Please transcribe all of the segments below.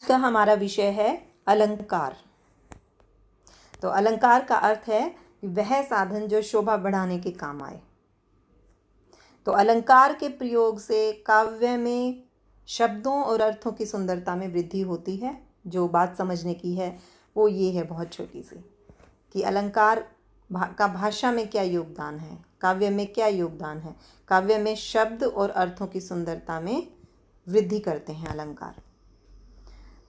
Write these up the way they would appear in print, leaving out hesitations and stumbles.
का हमारा विषय है अलंकार। तो अलंकार का अर्थ है वह साधन जो शोभा बढ़ाने के काम आए। तो अलंकार के प्रयोग से काव्य में शब्दों और अर्थों की सुंदरता में वृद्धि होती है। जो बात समझने की है वो ये है बहुत छोटी सी, कि अलंकार का भाषा में क्या योगदान है, काव्य में क्या योगदान है। काव्य में शब्द और अर्थों की सुंदरता में वृद्धि करते हैं अलंकार।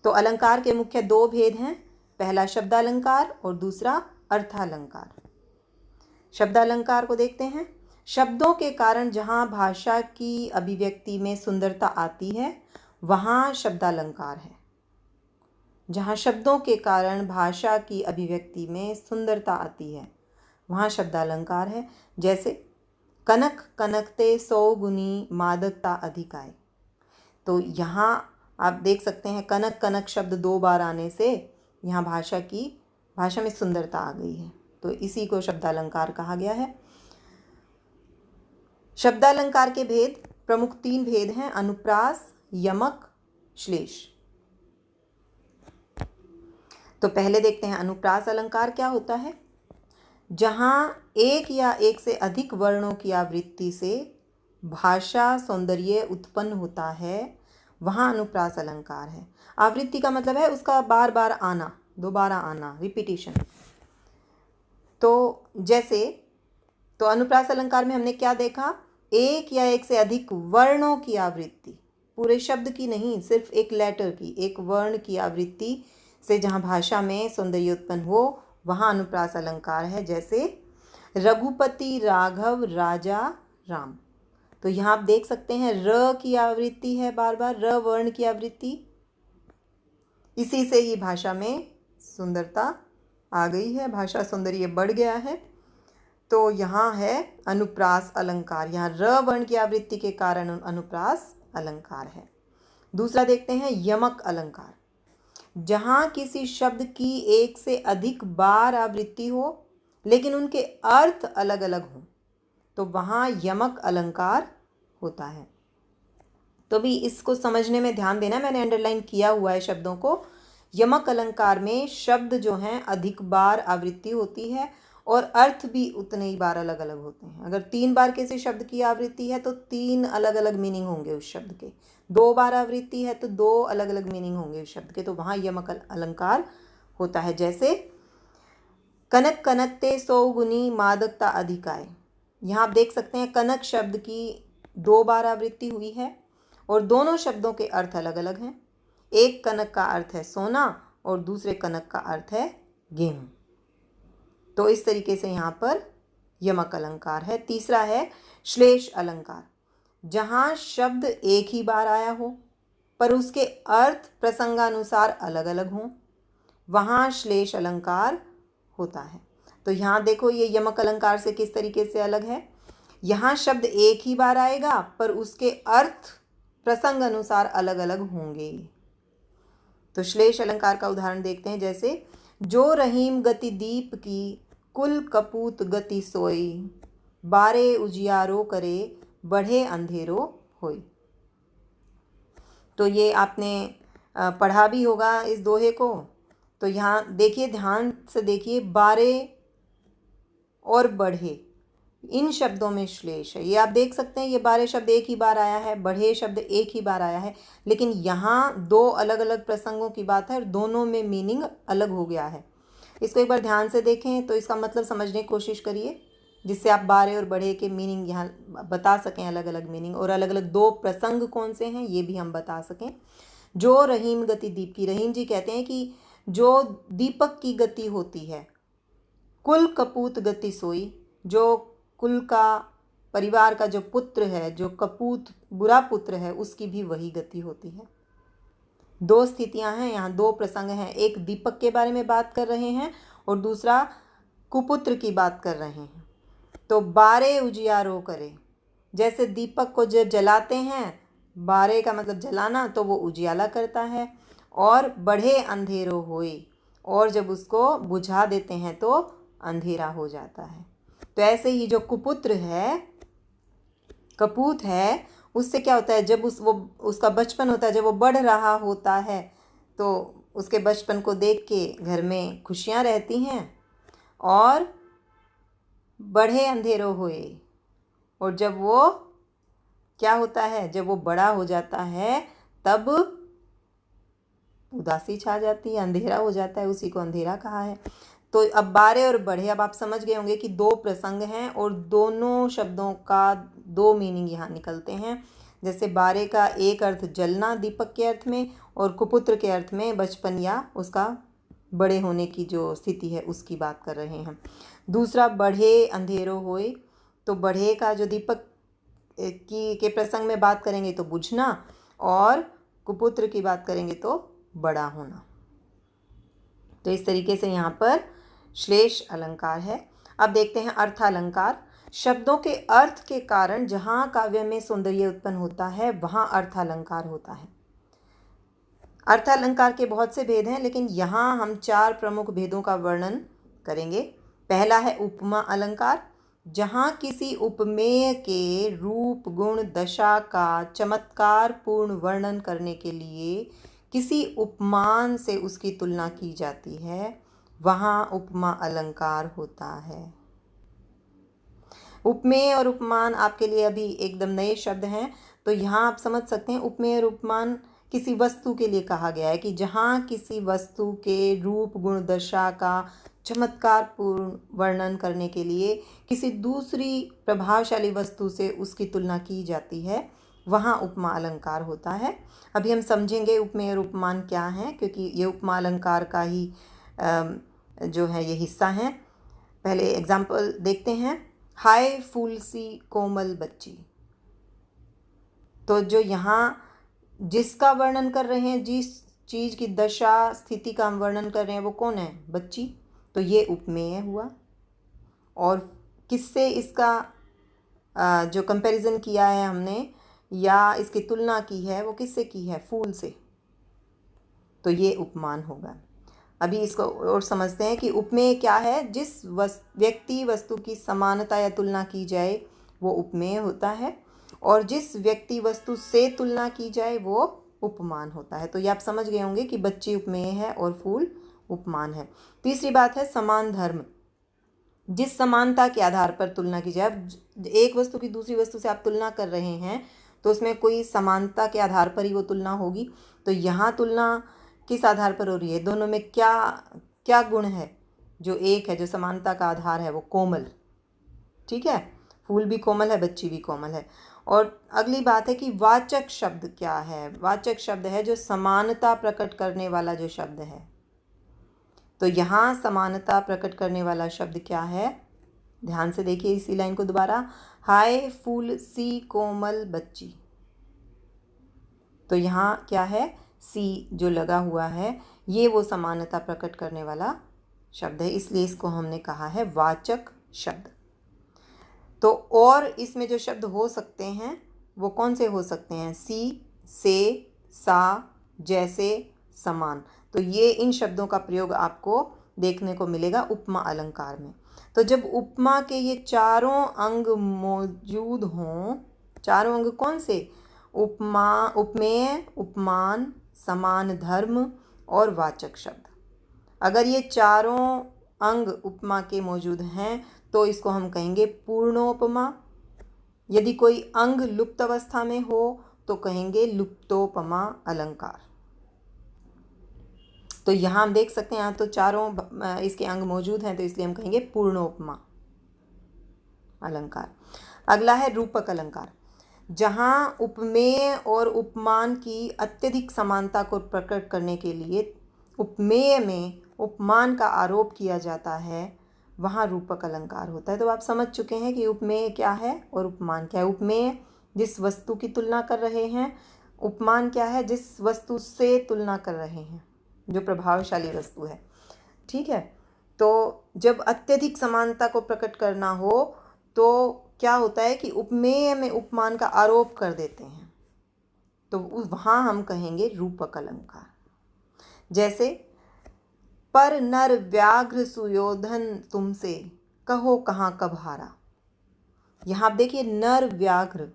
तो अलंकार के मुख्य दो भेद हैं, पहला शब्दालंकार और दूसरा अर्थालंकार। शब्दालंकार को देखते हैं। शब्दों के कारण जहाँ भाषा की अभिव्यक्ति में सुंदरता आती है वहाँ शब्दालंकार है। जहाँ शब्दों के कारण भाषा की अभिव्यक्ति में सुंदरता आती है वहाँ शब्दालंकार है। जैसे कनक कनकते 100 गुनी मादकता अधिकाय। तो यहाँ आप देख सकते हैं कनक कनक शब्द 2 बार आने से यहाँ भाषा में सुंदरता आ गई है। तो इसी को शब्दालंकार कहा गया है। शब्दालंकार के भेद प्रमुख 3 भेद हैं, अनुप्रास, यमक, श्लेष। तो पहले देखते हैं अनुप्रास अलंकार क्या होता है। जहाँ एक या एक से अधिक वर्णों की आवृत्ति से भाषा सौंदर्य उत्पन्न होता है वहाँ अनुप्रास अलंकार है। आवृत्ति का मतलब है उसका बार बार आना, दोबारा आना, रिपीटिशन। तो जैसे अनुप्रास अलंकार में हमने क्या देखा, एक या एक से अधिक वर्णों की आवृत्ति, पूरे शब्द की नहीं, सिर्फ एक लेटर की, एक वर्ण की आवृत्ति से जहाँ भाषा में सौंदर्य उत्पन्न हो वहाँ अनुप्रास अलंकार है। जैसे रघुपति राघव राजा राम। तो यहाँ आप देख सकते हैं र की आवृत्ति है, बार बार र वर्ण की आवृत्ति, इसी से ही भाषा में सुंदरता आ गई है, भाषा सौंदर्य बढ़ गया है। तो यहाँ है अनुप्रास अलंकार, यहाँ र वर्ण की आवृत्ति के कारण अनुप्रास अलंकार है। दूसरा देखते हैं यमक अलंकार। जहाँ किसी शब्द की एक से अधिक बार आवृत्ति हो लेकिन उनके अर्थ अलग अलग हों तो वहाँ यमक अलंकार होता है। तो भी इसको समझने में ध्यान देना, मैंने अंडरलाइन किया हुआ है शब्दों को। यमक अलंकार में शब्द जो हैं अधिक बार आवृत्ति होती है और अर्थ भी उतने ही बार अलग अलग होते हैं। अगर 3 बार किसी शब्द की आवृत्ति है तो 3 अलग अलग मीनिंग होंगे उस शब्द के, 2 बार आवृत्ति है तो 2 अलग अलग मीनिंग होंगे उस शब्द के। तो वहाँ यमक अलंकार होता है। जैसे कनक कनकते 100 गुनी मादकता अधिकाय। यहाँ आप देख सकते हैं कनक शब्द की 2 बार आवृत्ति हुई है और दोनों शब्दों के अर्थ अलग अलग हैं। एक कनक का अर्थ है सोना और दूसरे कनक का अर्थ है गेहूं। तो इस तरीके से यहाँ पर यमक अलंकार है। तीसरा है श्लेष अलंकार। जहाँ शब्द एक ही बार आया हो पर उसके अर्थ प्रसंगानुसार अलग अलग हों वहाँ श्लेष अलंकार होता है। तो यहाँ देखो ये यमक अलंकार से किस तरीके से अलग है। यहाँ शब्द एक ही बार आएगा पर उसके अर्थ प्रसंग अनुसार अलग अलग होंगे। तो श्लेष अलंकार का उदाहरण देखते हैं। जैसे जो रहीम गति दीप की कुल कपूत गति सोई, बारे उजियारो करे बढ़े अंधेरो होई। तो ये आपने पढ़ा भी होगा इस दोहे को। तो यहाँ देखिए, ध्यान से देखिए, बारे और बढ़े इन शब्दों में श्लेष है। ये आप देख सकते हैं ये बारे शब्द एक ही बार आया है, बढ़े शब्द एक ही बार आया है, लेकिन यहाँ 2 अलग अलग प्रसंगों की बात है और दोनों में मीनिंग अलग हो गया है। इसको एक बार ध्यान से देखें तो इसका मतलब समझने की कोशिश करिए, जिससे आप बारे और बढ़े के मीनिंग यहाँ बता सकें, अलग अलग मीनिंग, और अलग अलग 2 प्रसंग कौन से हैं ये भी हम बता सकें। जो रहीम गति दीप की, रहीम जी कहते हैं कि जो दीपक की गति होती है, कुल कपूत गति सोई, जो कुल का, परिवार का जो पुत्र है, जो कपूत बुरा पुत्र है, उसकी भी वही गति होती है। 2 स्थितियां हैं यहाँ, 2 प्रसंग हैं। एक दीपक के बारे में बात कर रहे हैं और दूसरा कुपुत्र की बात कर रहे हैं। तो बारे उजियारो करे, जैसे दीपक को जब जलाते हैं, बारे का मतलब जलाना, तो वो उजियाला करता है, और बढ़े अंधेरो होए, और जब उसको बुझा देते हैं तो अंधेरा हो जाता है। तो ऐसे ही जो कुपुत्र है, कपूत है, उससे क्या होता है, जब उसका बचपन होता है, जब वो बढ़ रहा होता है तो उसके बचपन को देख के घर में खुशियाँ रहती हैं। और बढ़े अंधेरों हुए, और जब वो क्या होता है, जब वो बड़ा हो जाता है तब उदासी छा जाती है, अंधेरा हो जाता है, उसी को अंधेरा कहा है। तो अब बारे और बढ़े, अब आप समझ गए होंगे कि दो प्रसंग हैं और दोनों शब्दों का दो मीनिंग यहाँ निकलते हैं। जैसे बारे का एक अर्थ जलना दीपक के अर्थ में, और कुपुत्र के अर्थ में बचपन या उसका बड़े होने की जो स्थिति है उसकी बात कर रहे हैं। दूसरा बढ़े अंधेरों होए, तो बढ़े का जो दीपक की के प्रसंग में बात करेंगे तो बुझना, और कुपुत्र की बात करेंगे तो बड़ा होना। तो इस तरीके से यहाँ पर श्लेष अलंकार है। अब देखते हैं अर्थालंकार। शब्दों के अर्थ के कारण जहाँ काव्य में सौंदर्य उत्पन्न होता है वहाँ अर्थालंकार होता है। अर्थालंकार के बहुत से भेद हैं, लेकिन यहाँ हम 4 प्रमुख भेदों का वर्णन करेंगे। पहला है उपमा अलंकार, जहाँ किसी उपमेय के रूप गुण दशा का चमत्कार पूर्ण वर्णन करने के लिए किसी उपमान से उसकी तुलना की जाती है, वहाँ उपमा अलंकार होता है। उपमेय और उपमान आपके लिए अभी एकदम नए शब्द हैं, तो यहाँ आप समझ सकते हैं उपमेय और उपमान किसी वस्तु के लिए कहा गया है कि जहाँ किसी वस्तु के रूप गुण दशा का चमत्कार पूर्ण वर्णन करने के लिए किसी दूसरी प्रभावशाली वस्तु से उसकी तुलना की जाती है, वहाँ उपमा अलंकार होता है। अभी हम समझेंगे उपमेय और उपमान क्या हैं, क्योंकि ये उपमा अलंकार का ही जो है ये हिस्सा हैं। पहले एग्जाम्पल देखते हैं। हाय फूल सी कोमल बच्ची, तो जो यहाँ जिसका वर्णन कर रहे हैं, जिस चीज़ की दशा स्थिति का हम वर्णन कर रहे हैं, वो कौन है, बच्ची। तो ये उपमेय हुआ। और किससे इसका जो कंपैरिजन किया है हमने या इसकी तुलना की है, वो किससे की है, फूल से, तो ये उपमान होगा। अभी इसको और समझते हैं कि उपमेय क्या है। जिस व्यक्ति वस्तु की समानता या तुलना की जाए वो उपमेय होता है, और जिस व्यक्ति वस्तु से तुलना की जाए वो उपमान होता है। तो ये आप समझ गए होंगे कि बच्ची उपमेय है और फूल उपमान है। तीसरी बात है समान धर्म। जिस समानता के आधार पर तुलना की जाए, अब एक वस्तु की दूसरी वस्तु से आप तुलना कर रहे हैं तो उसमें कोई समानता के आधार पर ही वो तुलना होगी। तो यहाँ तुलना किस आधार पर हो रही है, दोनों में क्या क्या गुण है। जो एक है, जो समानता का आधार है, वो कोमल, ठीक है, फूल भी कोमल है, बच्ची भी कोमल है। और अगली बात है कि वाचक शब्द क्या है। वाचक शब्द है जो समानता प्रकट करने वाला जो शब्द है। तो यहाँ समानता प्रकट करने वाला शब्द क्या है, ध्यान से देखिए इसी लाइन को दोबारा। हाय फूल सी कोमल बच्ची, तो यहाँ क्या है, सी जो लगा हुआ है, ये वो समानता प्रकट करने वाला शब्द है, इसलिए इसको हमने कहा है वाचक शब्द। तो और इसमें जो शब्द हो सकते हैं वो कौन से हो सकते हैं, सी, से, सा, जैसे, समान। तो ये इन शब्दों का प्रयोग आपको देखने को मिलेगा उपमा अलंकार में। तो जब उपमा के ये चारों अंग मौजूद हों, चारों अंग कौन से, उपमा, उपमेय, उपमान, समान धर्म और वाचक शब्द, अगर ये चारों अंग उपमा के मौजूद हैं तो इसको हम कहेंगे पूर्णोपमा। यदि कोई अंग लुप्त अवस्था में हो तो कहेंगे लुप्तोपमा अलंकार। तो यहाँ हम देख सकते हैं, यहाँ तो चारों इसके अंग मौजूद हैं, तो इसलिए हम कहेंगे पूर्णोपमा अलंकार। अगला है रूपक अलंकार। जहाँ उपमेय और उपमान की अत्यधिक समानता को प्रकट करने के लिए उपमेय में उपमान का आरोप किया जाता है, वहाँ रूपक अलंकार होता है। तो आप समझ चुके हैं कि उपमेय क्या है और उपमान क्या है। उपमेय जिस वस्तु की तुलना कर रहे हैं, उपमान क्या है, जिस वस्तु से तुलना कर रहे हैं, जो प्रभावशाली वस्तु है, ठीक है। तो जब अत्यधिक समानता को प्रकट करना हो तो क्या होता है कि उपमेय में उपमान का आरोप कर देते हैं, तो वहाँ हम कहेंगे रूपक अलंकार। जैसे पर नर व्याघ्र सुयोधन तुमसे, कहो कहाँ कब हारा। यहाँ आप देखिए नर व्याघ्र,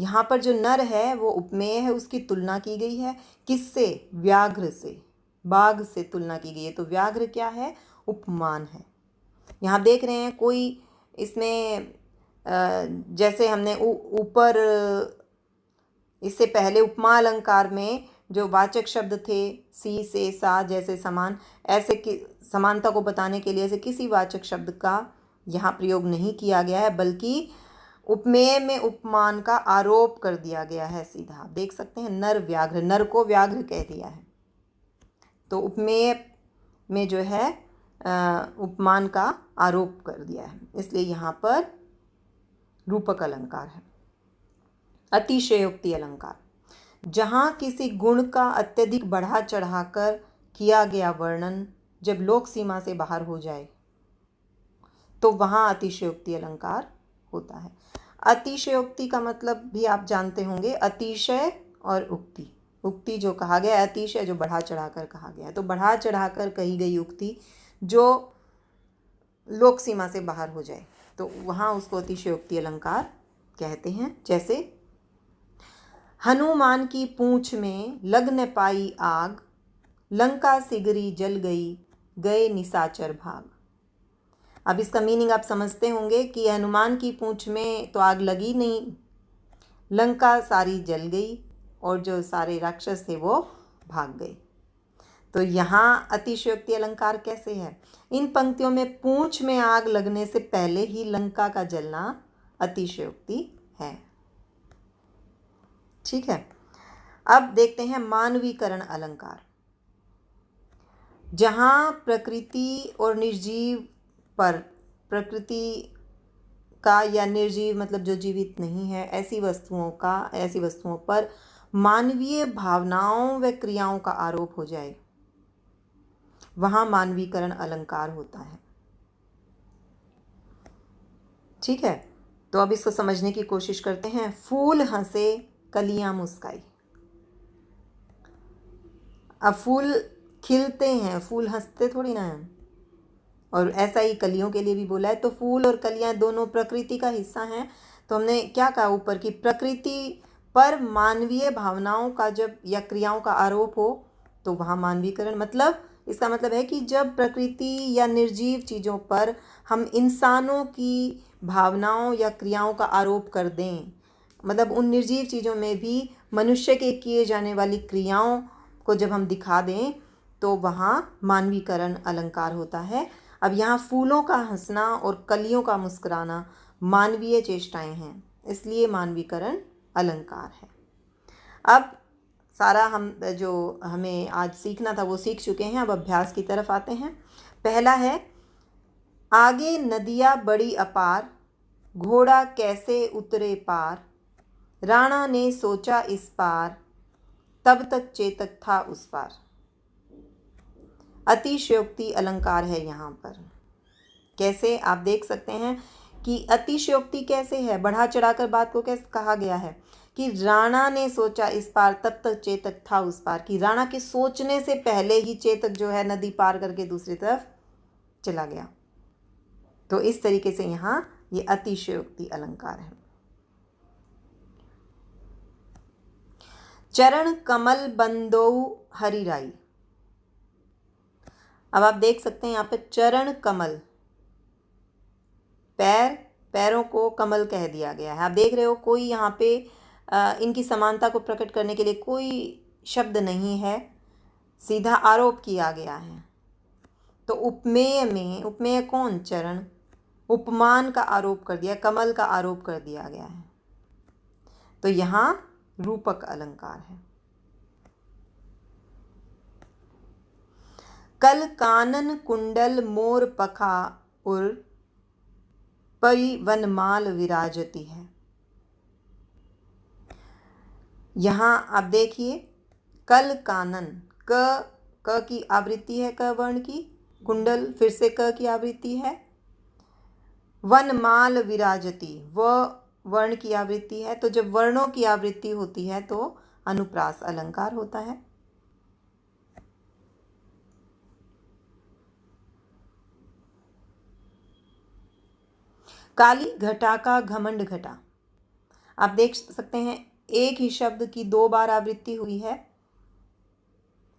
यहाँ पर जो नर है वो उपमेय है, उसकी तुलना की गई है किससे? व्याघ्र से, बाघ से तुलना की गई है। तो व्याघ्र क्या है? उपमान है। यहाँ देख रहे हैं कोई इसमें जैसे हमने ऊपर इससे पहले उपमा अलंकार में जो वाचक शब्द थे सी से सा जैसे समान, ऐसे कि समानता को बताने के लिए ऐसे किसी वाचक शब्द का यहाँ प्रयोग नहीं किया गया है, बल्कि उपमेय में उपमान का आरोप कर दिया गया है। सीधा आप देख सकते हैं, नर व्याघ्र, नर को व्याघ्र कह दिया है। तो उपमेय में जो है उपमान का आरोप कर दिया है, इसलिए यहाँ पर रूपक अलंकार है। अतिशयोक्ति अलंकार, जहाँ किसी गुण का अत्यधिक बढ़ा चढ़ाकर किया गया वर्णन जब लोक सीमा से बाहर हो जाए तो वहाँ अतिशयोक्ति अलंकार होता है। अतिशयोक्ति का मतलब भी आप जानते होंगे, अतिशय और उक्ति। उक्ति जो कहा गया है, अतिशय जो बढ़ा चढ़ाकर कहा गया है। तो बढ़ा चढ़ाकर कही गई उक्ति जो लोक सीमा से बाहर हो जाए तो वहाँ उसको अतिशयोक्ति अलंकार कहते हैं। जैसे हनुमान की पूंछ में लग न पाई आग, लंका सिगरी जल गई, गए निशाचर भाग। अब इसका मीनिंग आप समझते होंगे कि हनुमान की पूंछ में तो आग लगी नहीं, लंका सारी जल गई और जो सारे राक्षस थे वो भाग गए। तो यहाँ अतिशयोक्ति अलंकार कैसे है? इन पंक्तियों में पूंछ में आग लगने से पहले ही लंका का जलना अतिशयोक्ति है। ठीक है, अब देखते हैं मानवीकरण अलंकार। जहाँ प्रकृति और निर्जीव पर, प्रकृति का या निर्जीव मतलब जो जीवित नहीं है ऐसी वस्तुओं पर मानवीय भावनाओं व क्रियाओं का आरोप हो जाए, वहाँ मानवीकरण अलंकार होता है। ठीक है, तो अब इसको समझने की कोशिश करते हैं। फूल हंसे कलियां मुस्काई। अब फूल खिलते हैं, फूल हंसते थोड़ी ना हैं, और ऐसा ही कलियों के लिए भी बोला है। तो फूल और कलियां दोनों प्रकृति का हिस्सा हैं। तो हमने क्या कहा ऊपर कि प्रकृति पर मानवीय भावनाओं का जब या क्रियाओं का आरोप हो तो वहाँ मानवीकरण, मतलब इसका मतलब है कि जब प्रकृति या निर्जीव चीज़ों पर हम इंसानों की भावनाओं या क्रियाओं का आरोप कर दें, मतलब उन निर्जीव चीज़ों में भी मनुष्य के किए जाने वाली क्रियाओं को जब हम दिखा दें तो वहाँ मानवीकरण अलंकार होता है। अब यहाँ फूलों का हंसना और कलियों का मुस्कुराना मानवीय चेष्टाएं हैं, इसलिए मानवीकरण अलंकार है। अब सारा हम जो हमें आज सीखना था वो सीख चुके हैं। अब अभ्यास की तरफ आते हैं। पहला है, आगे नदियाँ बड़ी अपार, घोड़ा कैसे उतरे पार, राणा ने सोचा इस पार, तब तक चेतक था उस पार। अतिशयोक्ति अलंकार है यहाँ पर। कैसे आप देख सकते हैं कि अतिशयोक्ति कैसे है, बढ़ा चढ़ाकर बात को कैसे कहा गया है कि राणा ने सोचा इस पार, तब तक चेतक था उस पार, कि राणा के सोचने से पहले ही चेतक जो है नदी पार करके दूसरी तरफ चला गया। तो इस तरीके से यहाँ ये अतिशयोक्ति अलंकार है। चरण कमल बंदो हरिराई। अब आप देख सकते हैं यहाँ पे चरण कमल, पैरों को कमल कह दिया गया है। आप देख रहे हो कोई यहाँ पे इनकी समानता को प्रकट करने के लिए कोई शब्द नहीं है, सीधा आरोप किया गया है। तो उपमेय में, उपमेय कौन? चरण, उपमान का आरोप कर दिया, कमल का आरोप कर दिया गया है। तो यहाँ रूपक अलंकार है। कल कानन कुंडल मोर पखा उर, परिवनमाल विराजती है। यहाँ आप देखिए, कल कानन, क की आवृत्ति है, क वर्ण की, कुंडल फिर से क की आवृत्ति है, वनमाल विराजती व वर्ण की आवृत्ति है। तो जब वर्णों की आवृत्ति होती है तो अनुप्रास अलंकार होता है। काली घटा का घमंड घटा। आप देख सकते हैं एक ही शब्द की 2 बार आवृत्ति हुई है,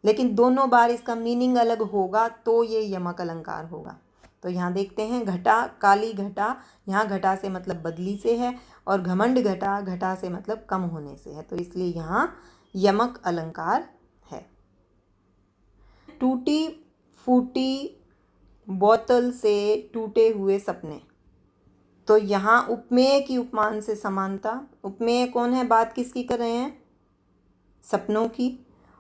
लेकिन दोनों बार इसका मीनिंग अलग होगा तो ये यमक अलंकार होगा। तो यहाँ देखते हैं घटा, काली घटा, यहाँ घटा से मतलब बदली से है, और घमंड घटा, घटा से मतलब कम होने से है, तो इसलिए यहाँ यमक अलंकार है। टूटी फूटी बोतल से टूटे हुए सपने, तो यहाँ उपमेय की उपमान से समानता। उपमेय कौन है, बात किसकी कर रहे हैं, सपनों की,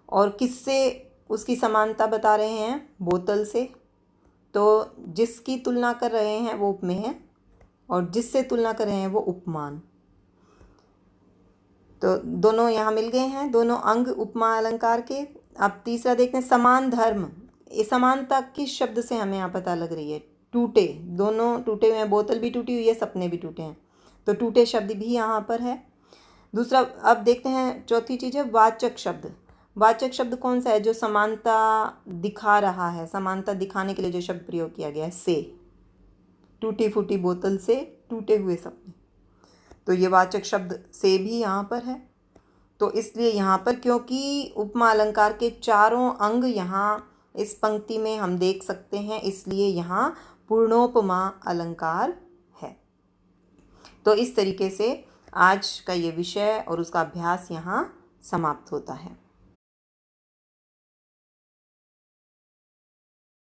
और किससे उसकी समानता बता रहे हैं, बोतल से। तो जिसकी तुलना कर रहे हैं वो उपमेय है, और जिससे तुलना कर रहे हैं वो उपमान। तो दोनों यहाँ मिल गए हैं, दोनों अंग उपमा अलंकार के। अब तीसरा देखते हैं, समान धर्म। ये समानता किस शब्द से हमें यहाँ पता लग रही है, टूटे, दोनों टूटे हुए हैं, बोतल भी टूटी हुई है, सपने भी टूटे हैं, तो टूटे शब्द भी यहाँ पर है। दूसरा, अब देखते हैं चौथी चीज़ है वाचक शब्द। वाचक शब्द कौन सा है, जो समानता दिखा रहा है, समानता दिखाने के लिए जो शब्द प्रयोग किया गया है, से, टूटी फूटी बोतल से टूटे हुए सपने, तो ये वाचक शब्द से भी यहाँ पर है। तो इसलिए यहाँ पर, क्योंकि उपमा अलंकार के चारों अंग यहाँ इस पंक्ति में हम देख सकते हैं, इसलिए यहाँ पूर्णोपमा अलंकार है। तो इस तरीके से आज का ये विषय और उसका अभ्यास यहाँ समाप्त होता है।